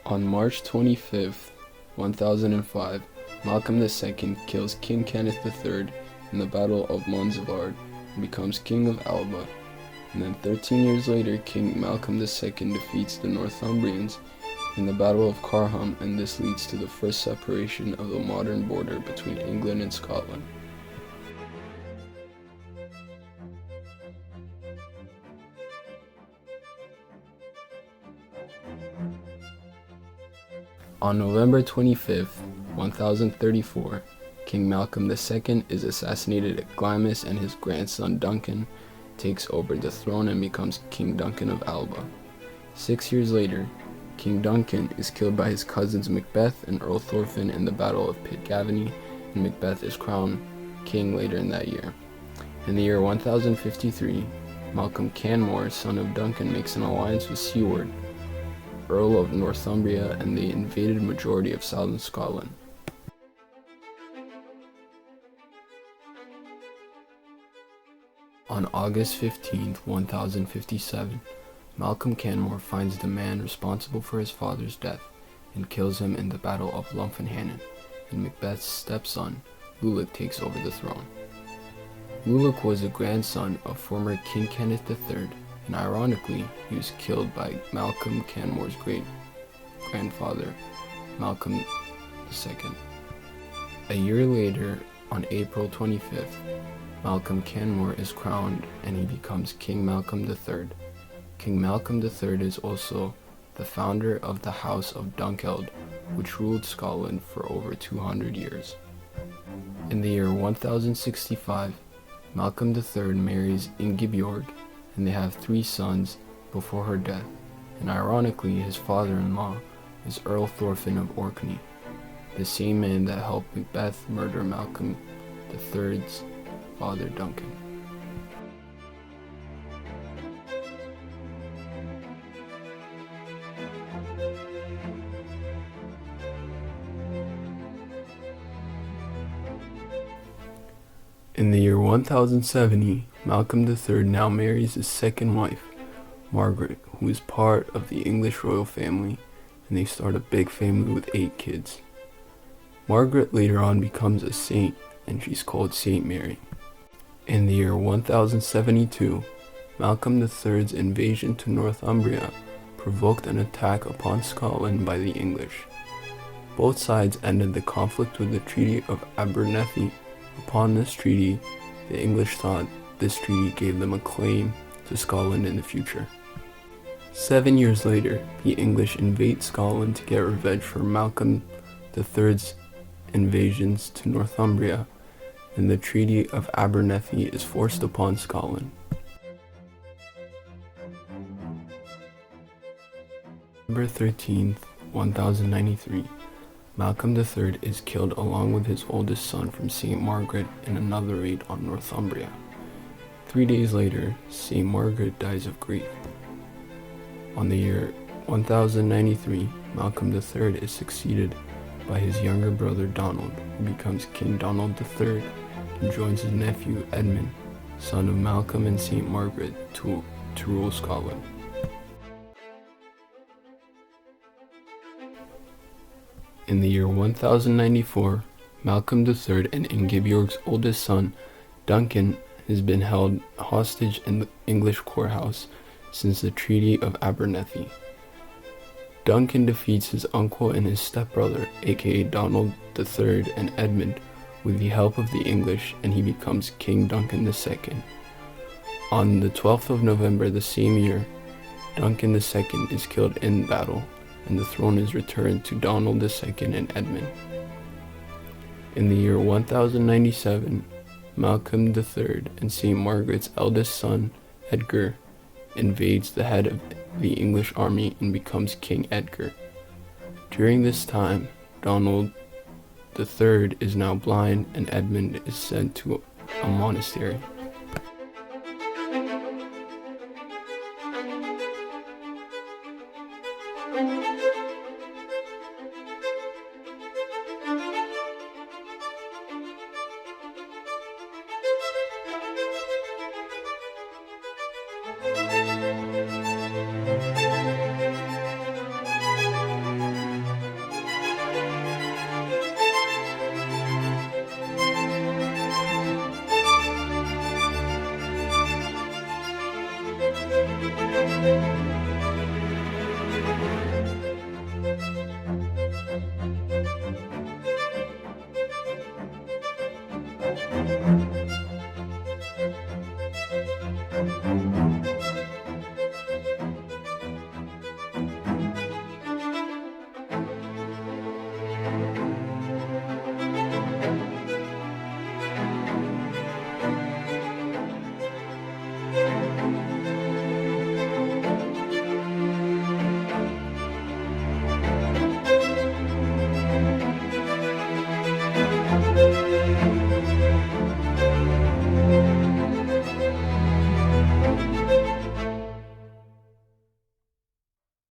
On March 25th, 1005, Malcolm II kills King Kenneth III in the Battle of Monzavard and becomes King of Alba. And then 13 years later, King Malcolm II defeats the Northumbrians in the Battle of Carham, and this leads to the first separation of the modern border between England and Scotland. On November 25th, 1034, King Malcolm II is assassinated at Glamis, and his grandson Duncan takes over the throne and becomes King Duncan of Alba. 6 years later, King Duncan is killed by his cousins Macbeth and Earl Thorfinn in the Battle of Pitcairn, and Macbeth is crowned king later in that year. In the year 1053, Malcolm Canmore, son of Duncan, makes an alliance with Siward, Earl of Northumbria, and the invaded majority of southern Scotland. On August 15, 1057, Malcolm Canmore finds the man responsible for his father's death and kills him in the Battle of Lumphanan, and Macbeth's stepson, Lulic, takes over the throne. Lulic was a grandson of former King Kenneth III, and ironically, he was killed by Malcolm Canmore's great-grandfather, Malcolm II. A year later, on April 25th, Malcolm Canmore is crowned and he becomes King Malcolm III. King Malcolm III is also the founder of the House of Dunkeld, which ruled Scotland for over 200 years. In the year 1065, Malcolm III marries Ingiborg, and they have 3 sons before her death, and ironically his father-in-law is Earl Thorfinn of Orkney, the same man that helped Macbeth murder Malcolm III's father Duncan. In the year 1070, Malcolm III now marries his second wife, Margaret, who is part of the English royal family, and they start a big family with 8 kids. Margaret later on becomes a saint, and she's called Saint Mary. In the year 1072, Malcolm III's invasion to Northumbria provoked an attack upon Scotland by the English. Both sides ended the conflict with the Treaty of Abernethy. Upon this treaty, the English thought this treaty gave them a claim to Scotland in the future. 7 years later, the English invade Scotland to get revenge for Malcolm III's invasions to Northumbria, and the Treaty of Abernethy is forced upon Scotland. November 13th, 1093, Malcolm III is killed along with his oldest son from St. Margaret in another raid on Northumbria. 3 days later, St. Margaret dies of grief. On the year 1093, Malcolm III is succeeded by his younger brother Donald, who becomes King Donald III and joins his nephew Edmund, son of Malcolm and St. Margaret, to rule Scotland. In the year 1094, Malcolm III and Ingiborg's oldest son, Duncan, has been held hostage in the English courthouse since the Treaty of Abernethy. Duncan defeats his uncle and his stepbrother, aka Donald III and Edmund, with the help of the English, and he becomes King Duncan II. On the 12th of November the same year, Duncan II is killed in battle, and the throne is returned to Donald II and Edmund. In the year 1097, Malcolm III and St. Margaret's eldest son, Edgar, invades the head of the English army and becomes King Edgar. During this time, Donald III is now blind, and Edmund is sent to a monastery.